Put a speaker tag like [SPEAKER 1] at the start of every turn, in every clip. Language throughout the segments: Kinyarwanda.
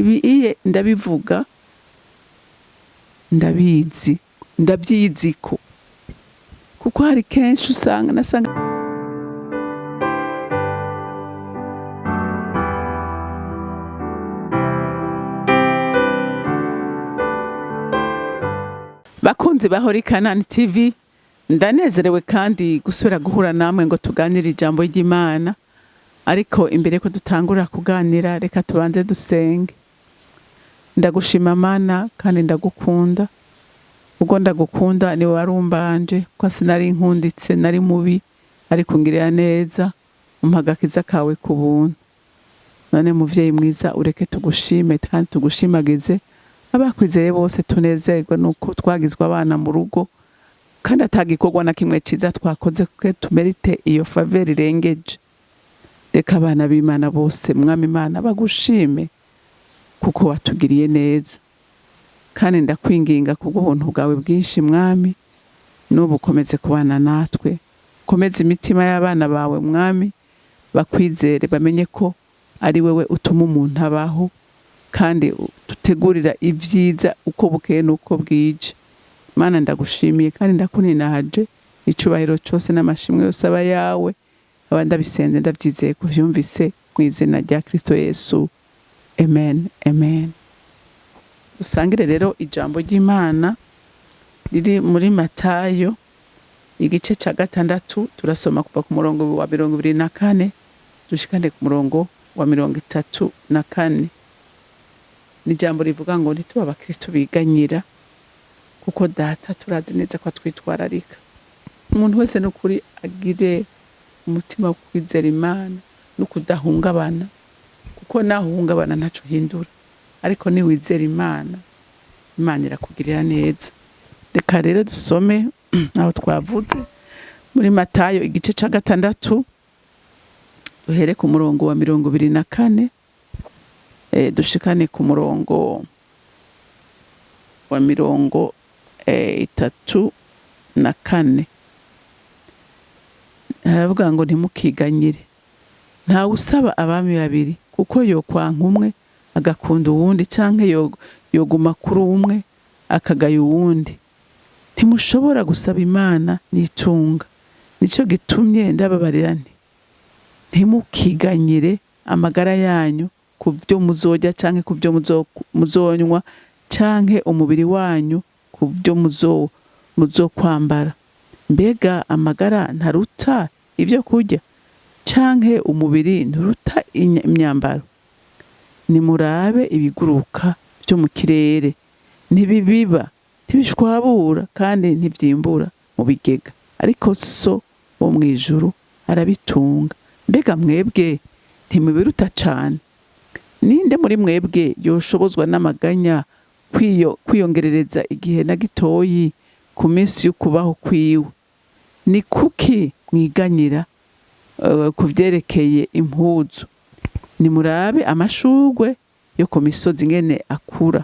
[SPEAKER 1] IBI ndabivuga ndabizi ndabyiziko kuko hari kenshi usanga nasanga bakunzi bahori Kanani TV ndanezerewe kandi gusubira guhura namwe ngo tuganire ijambo ry'Imana. Ariko imbere ko dutangura kuganira reka tubanze dusenge. Ndagushima Mana kandi ndagukunda. Ubwo ndagukunda ni warumbanje ko sinari nkunditse nari mubi ariko ngirira neza umpagakiza kawe ku buntu. None muvyeyi mwiza ureke tugushime kandi tugushimagize. Abakwizeye bose tunezerwe nuko twagizwe abana mu rugo kandi atagikorwa na kimwe ciza twakoze kuko tumerite iyo faveur irengeje. Reka abana b'Imana bose mwami Imana bagushime kuko watugiriye neza kandi ndakwinginga kubw'ubuntu bwawe bwinshi mwami n'ubu komeze kubana natwe, komeze imitima y'abana bawe mwami bakwizere bamenye ko ari wewe utuma umuntu abaho kandi tutegurira ivyiza uko bukeye nuko bwije. Mana ndagushimiye kandi ndakuninahaje icubahiro cyose n'amashimwe yose aba yawe. Abanda bisenze ndavyizeye kuvyumvise mu izina rya Kristo Yesu. Amen. Amen. Dusangire rero ijambo ry'Imana riri muri Matayo igice ca 6 turasoma kuva ku murongo wa 24 dushikane ku murongo wa 34. Ni jambo rivuga ngo ntituba abakristo biganyira kuko data turazi neza ko twitwararika. Umuntu wese no kuri agire umutima wo kwizera Imana no kudahungabana kuko nahungabana ntaco hindura, ariko ni wizera Imana Imana irakugirira neza. Reka rero dusome aho twavuze muri Matayo igice ca 6 duhere ku murongo wa 24 dushikane ku murongo wa 34. Haravuga ngo ntimukiganyire. Nta usaba abami babiri kuko yokwanka umwe agakunda uwundi canke yoguma kuri umwe akagaya uwundi. Ntimushobora gusaba Imana n'itunga. Nico gitumye ndababarira nti ntimukiganyire amagara yanyu kuvyo muzojya canke kuvyo muzonywa canke umubiri wanyu kuvyo muzokwambara. Mbega amagara ntaruta ivyo kurya canke umubiri nturuta imyambaro? Nimurabe ibiguruka byo mu kirere, ntibibiba ntibishwabura kandi ntivyimbura mu bigega, ariko so wo mwijuru arabitunga. Mbega mwebwe ntimubiruta cane? Ninde muri mwebwe yoshobozwa n'amaganya kwiyongerereza igihe na gitoyi ku minsi y'ukubaho kwiwe? Ni kuki mwiganyira kuvyerekeye impuzu? Nimurabe amashurwe yo ku misozi ngene akura,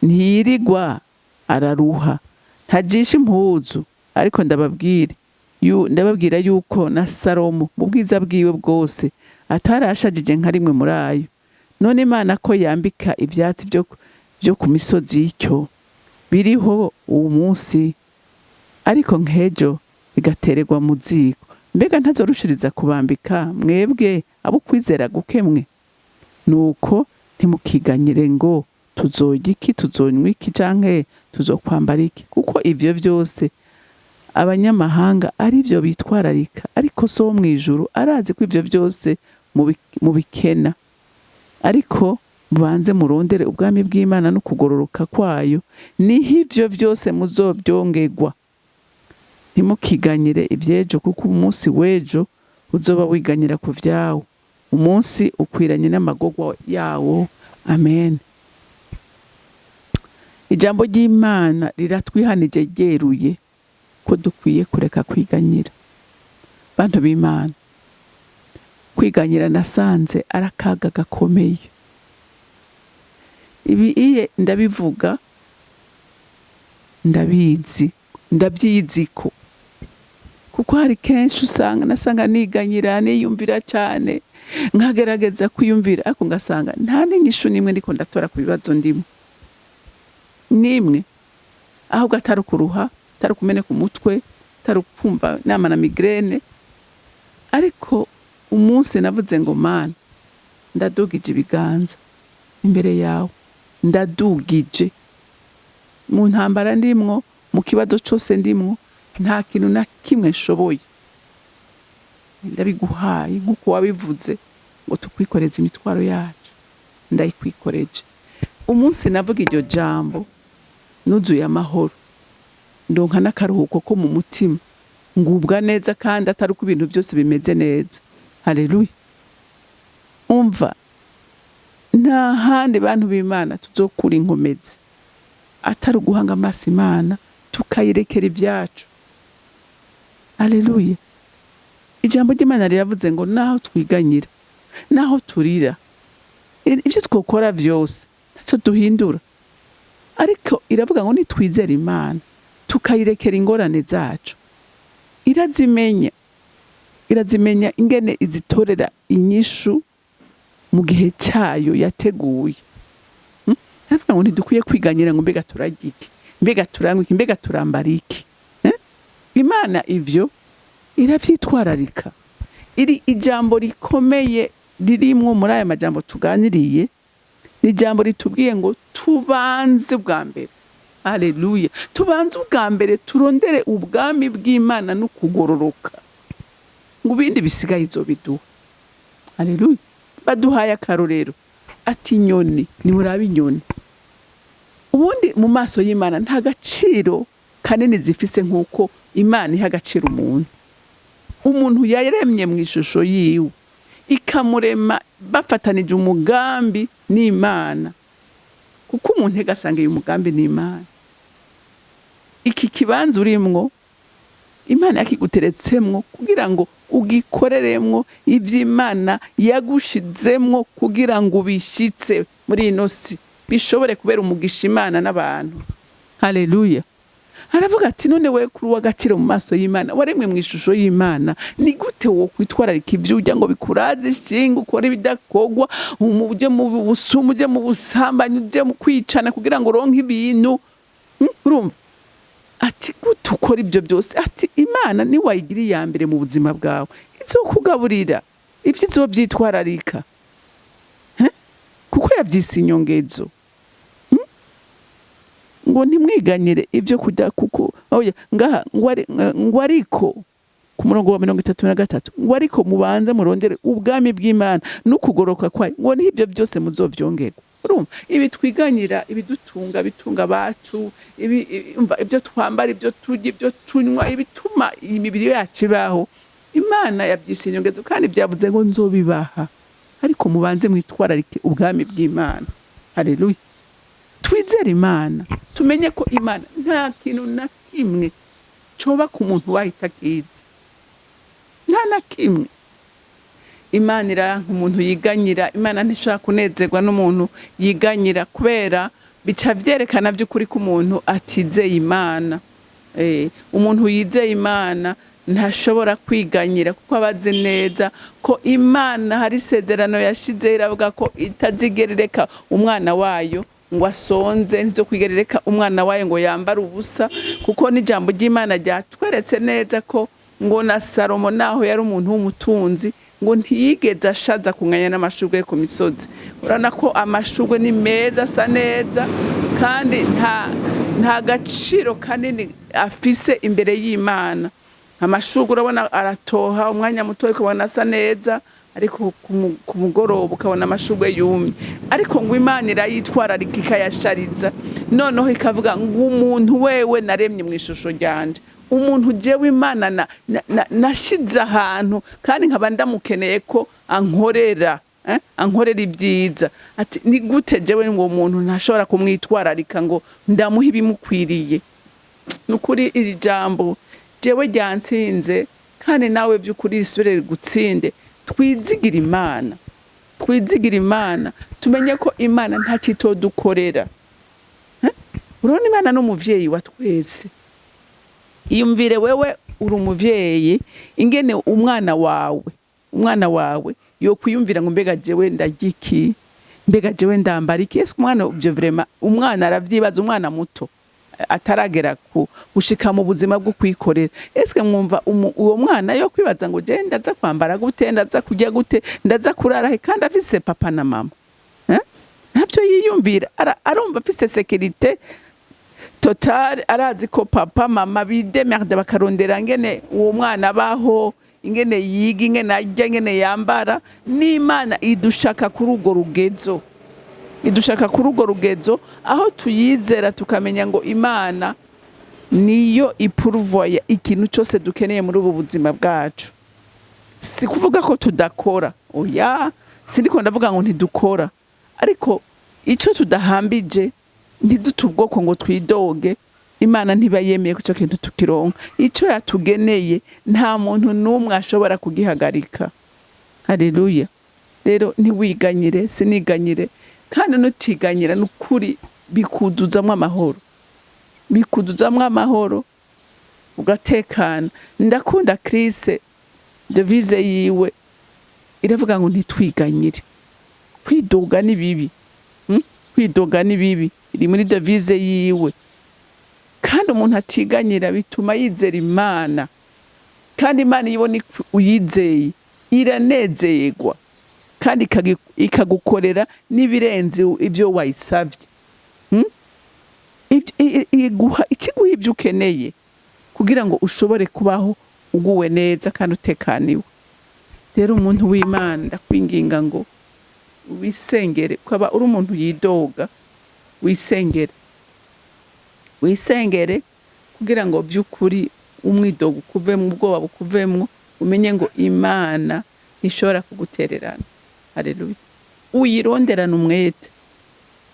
[SPEAKER 1] ntiyirigwa araruha, ntajisha impuzu. Ariko ndababwira yuko na Salomo mu bwiza bwiwe bwose atarashajije nka rimwe muri ayo. None Imana ko yambika ivyatsi byo ku misozi y'icyo biriho uwo munsi, ariko nk'ejo bigatererwa mu ziko, mbega ntazorushiriza kubambika mwebwe abo kwizera gukemwe? Nuko ntimukiganyire ngo tuzorya iki, tuzonywa iki canke tuzokwambara iki, kuko ivyo vyose abanyamahanga ari byo bitwararika, ariko so wo mwijuru arazi ko ivyo vyose mubikena. Ariko mubanze murondere ubwami bw'Imana no kugororoka kwayo, niho ivyo vyose muzovyongerwa. Ntimukiganyire ivyejo kuko umunsi w'ejo uzoba wiganyira ku vyawo, umunsi ukwiranye n'amagorwa yawo. Amen. Ijambo ry'Imana riratwihanije ryeruye ko dukwiye kureka kwiganyira. Bantu b'Imana, kwiganyira nasanze arakaga gakomeye. IBI ndabivuga ndabizi ndabyiziko kuko kuko hari kenshi usanga nasanga niganyira niyumvira cyane nkagerageza kwiyumvira ariko ngasanga nta n'inyishu nimwe ndiko ndatora ku bibazo ndimo nimwe ahubwo atari kuruha atari kumene ku mutwe atari kumva nama na migraine ariko umunsi navuze ngo mana ndadugije ibiganza imbere yawe ndadugije mu ntambara ndimwo mu kibazo cyose ndimwo nta kintu na kimwe nshoboye ndabiguhaye nk'uko wabivuze ngo tukwikoreze imitwaro yacu ndayikwikoreje umunsi navuga iryo jambo nuzuye amahoro ndonka n'akaruhuko ko mu mutima ngubwa neza kandi atari uko ibintu byose bimeze neza haleluya umva nta handi bantu b'Imana tuzokura inkomezi atari uguhanga amaso Imana tukayirekera ibyacu haleluya ijambo ry'Imana riravuze ngo naho twiganyira naho turira ibyo twokora byose ntacyo duhindura ariko iravuga ngo nitwizera Imana tukayirekera ingorane zacu irazimenya ingene izitorera inyishu mu gihe cyayo yateguye aravuga ngo ntidukwiye kwiganyira ngo mbega turagiki mbega turangwiki mbega turambariki Imana ivyo iravyitwararika iri ijambo rikomeye ririmwo muri aya majambo tuganiriye ni ijambo ritubwiye ngo tubanze bwa mbere haleluya tubanze ubwa mbere turondere ubwami bw'Imana no kugororoka ngo ibindi bisigaye izobiduha haleluya baduhaye akarorero ati inyoni ni murabe inyoni ubundi mu maso y'Imana nta gaciro kanini zifise nk'uko Imana iha agaciro umuntu yaremye mu ishusho yiwe ikamurema bafatanije umugambi n'Imana kuko umuntu egasanga uyu mugambi n'Imana iki kibanza urimwo Imana yakiguteretsemwo kugira ngo ugikoreremwo ivy'Imana yagushizemwo kugira ngo ubishitse muri ino si bishobore kubera umugisha Imana n'abantu haleluya aravuga ati none we kuri w'agaciro mu maso y'Imana waremwe mu ishusho y'Imana ni gute wo kwitwararika ivy'ujya ngo bikuraze ishinga ukora ibidakogwa uje mu busumu uje mu busambanyi uje mu kwicana kugira ngo uronke ibintu urumva ati gute ukora ibyo byose ati Imana ni wayigira iya mbere mu buzima bwawe izokugaburira ivyo izovyitwararika kuko yavyise inyongezo ngo ntimwiganyire ibyo kujya kuko oya ngaha ngo ariko ku murongo wa 33 ngo ariko mubanze murondere ubwami bw'Imana no kugoroka kwayo ngo n'ibyo byose muzovyongerwa urumva ibi twiganyira ibidutunga bitunga bacu ibyo twambara ibyo turya ibyo tunywa ibituma imibiri yacu ibaho Imana yabyise inyongezo kandi byavuze ngo nzobibaha ariko mubanze mwitwararike ubwami bw'Imana haleluya twizere Imana tumenye ko Imana nta kintu na kimwe coba ku muntu wahita kiza nta na kimwe Imana iranka umuntu yiganyira Imana ntishaka kunezerwa n'umuntu yiganyira kubera bica vyerekana by'ukuri ko umuntu atizeye Imana umuntu yizeye Imana ntashobora kwiganyira kuko abazi neza ko Imana hari isezerano yashize iravuga ko itazigerereka umwana wayo ngo asonze nzo kwigerereka umwana wayo ngo yambara ubusa kuko n'ijambo ry'Imana ryatweretse neza ko ngo na Salomo naho yari umuntu w'umutunzi ngo ntiyigeze ashaza kunganya n'amashurwe ku misozi urana ko amashurwe ni meza asa neza kandi nta gaciro kanini afise imbere y'Imana amashurwe urabona aratoha umwanya muto ukabona asa neza ariko ku mugoroba ukabona amashurwe yumye ariko ngo Imana irayitwararika ikayashariza noneho ikavuga ngo umuntu wewe naremye mu ishusho ryanje umuntu jewe Imana nashize ahantu kandi nkaba ndamukeneye ko ankorera ibyiza ati ni gute jewe ngo umuntu ntashobora kumwitwararika ngo ndamuha ibimukwiriye nukuri iri jambo jewe ryansinze kandi nawe by'ukuri risubire gutsinde twizigira Imana tumenye ko Imana nta cito dukorera urabona Imana n'umuvyeyi wa twese iyumvire wewe uri umuvyeyi ingene umwana wawe yo kwiyumvira ngo mbega jewe ndagiki, mbega jewe ndambara iki. Ese umwana ivyo vraiment umwana aravyibaza, umwana muto ataragera gushika mu buzima bwo kwikorera. Ese mwumva uwo mwana yo kwibaza ngo je ndaza kwambara gute, ndaza kujya gute, ndaza kurara he kandi afise papa na mama ntabyo yiyumvira. Arumva afise sécurité total, arazi ko papa mama bidemerde bakarondera ngene uwo mwana abaho, ingene yiga, ingene ajya, ingene yambara. N'Imana idushaka kuri urwo rugezo, idushaka kuri urwo rugezo aho tuyizera tukamenya ngo Imana niyo ipurvoya ikintu cyose dukeneye muri ubu buzima bwacu. Si kuvuga ko tudakora, oya, sindiko ndavuga ngo ntidukora, ariko icyo tudahambije ntidute ubwoko ngo twidoge. Imana ntiba yemeye ko icyo kintu tukironka. Icyo yatugeneye nta muntu n'umwe ashobora kugihagarika. Haleluya. Rero ntiwiganyire, siniganyire, kandi nutiganyira n'ukuri bikuduzamwe amahoro, bikuduzamwe amahoro ugatekana. Ndakunda Chris, devise yiwe iravuga ngo ntitwiganyire. Kwidoga ni bibi, kwidoga ni bibi, iri muri devise yiwe. Kandi umuntu atiganyira bituma yizera Imana, kandi Imana ibona uyizeye iranezerwa kandi ikagukorera n'ibirenze ivyo wayisavye. Iguha ibyo ukeneye kugira ngo ushobore kubaho uguwe neza kandi utekaniwe. Rero umuntu w'Imana ndakwinginga ngo wisengere, kwaba uri umuntu yidoga, wisengere kugira ngo by'ukuri umwidogo ukuvemo, ubwoba bukuvemo, umenye ngo Imana ishobora kugutererana. Haleluya. Uyironderana umwete,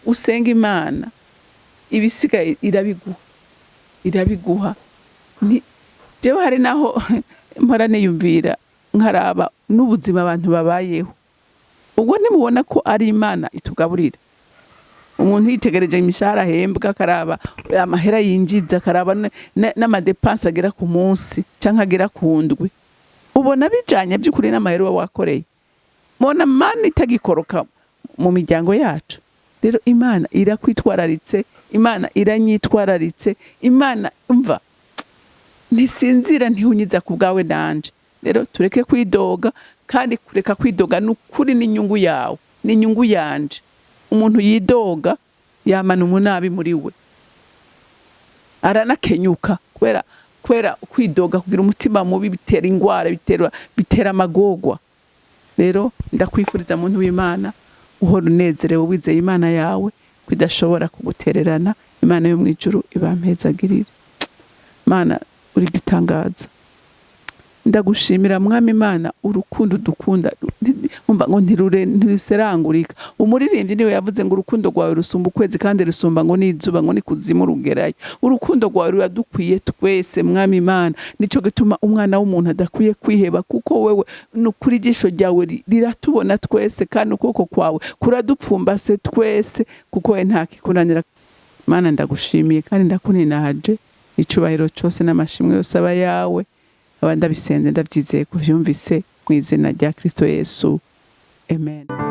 [SPEAKER 1] usenga Imana, ibisigaye irabiguha. Jewe hari naho mpora niyumvira nkaraba n'ubuzima abantu babayeho, ubwo nimubona ko ari Imana itugaburira. Umuntu yitegereje imishahara ahembwa, akaraba amahera yinjiza, akaraba n'amadepanse agera ku munsi cyangwa agera ku ndwi, ubona bijanye by'ukuri n'amahera wakoreye. Mona Mana itagikoroka mu miryango yacu. Rero Imana irakwitwararitse, Imana iranyitwararitse, Imana umva ntisinzira ntihunyiza ku bwawe nanje. Rero tureke kwidoga, kandi kureka kwidoga n'ukuri n'inyungu yawe, n'inyungu yanje. Umuntu yidoga yamana umunabi muri we, aranakenyuka kwera kwidoga kugira umutima mubi, bitera ingwara, bitera amagogwa. Rero ndakwifuriza muntu w'Imana uhora unezerewe wizeye Imana yawe kwidashobora kugutererana. Imana yo mwijuru ibampezagirire. Mana uri gitangaza, ndagushimira Mwami Imana urukundo dukunda, umva ngo ntiruserangurika. Umuririmbyi niwe yavuze ngo urukundo rwawe rusumba ukwezi kandi rusumba ngo n'izuba ngo nikuzimu rugerayo. Urukundo rwawe ruradukwiye twese Mwami Imana, nico gituma umwana w'umuntu adakwiye kwiheba, kuko wewe nukuri ijisho ryawe riratubona twese, kandi ukuboko kwawe kuradupfumbase twese, kuko we nta kikunanira. Mana ndagushimiye kandi ndakuninahaje, icubahiro cyose n'amashimwe yose aba yawe. Abandi bisenze ndabyizeye kuvyumvise mu izina rya Kristo Yesu. Amen.